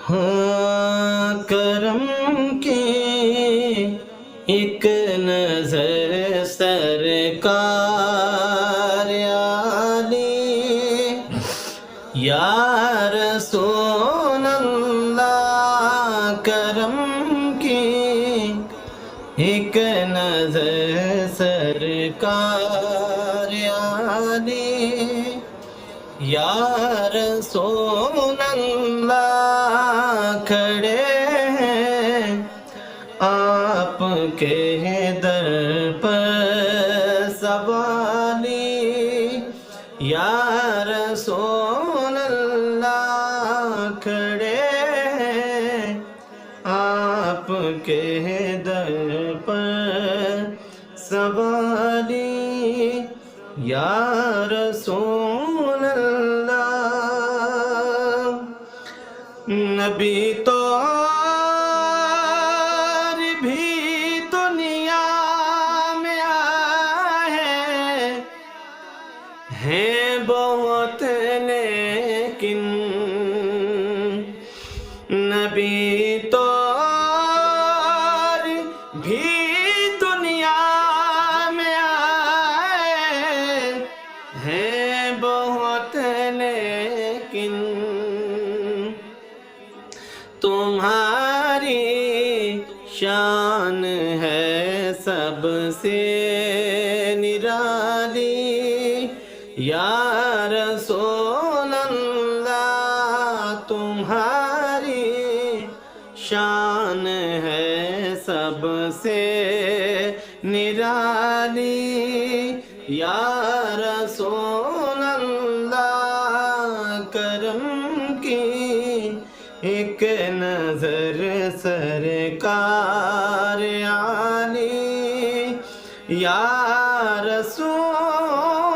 ہاں کرم کی ایک نظر سرکار علی یا رسول اللہ، کرم کی ایک نظر سرکار علی یا رسول اللہ، کھڑے ہیں آپ کے در پر سوالی یا رسول اللہ، کھڑے ہیں آپ کے در پر سوالی یا رسول اللہ۔ نبی تو اور بھی دنیا میں آئے ہیں بہت، لیکن نبی تو اور بھی دنیا میں آئے ہیں بہت، لیکن تمہاری شان ہے سب سے نرالی یا رسول اللہ، تمہاری شان ہے سب سے نرالی یا رسول اللہ، کرم کی ایک نظر سرکار علی یا رسول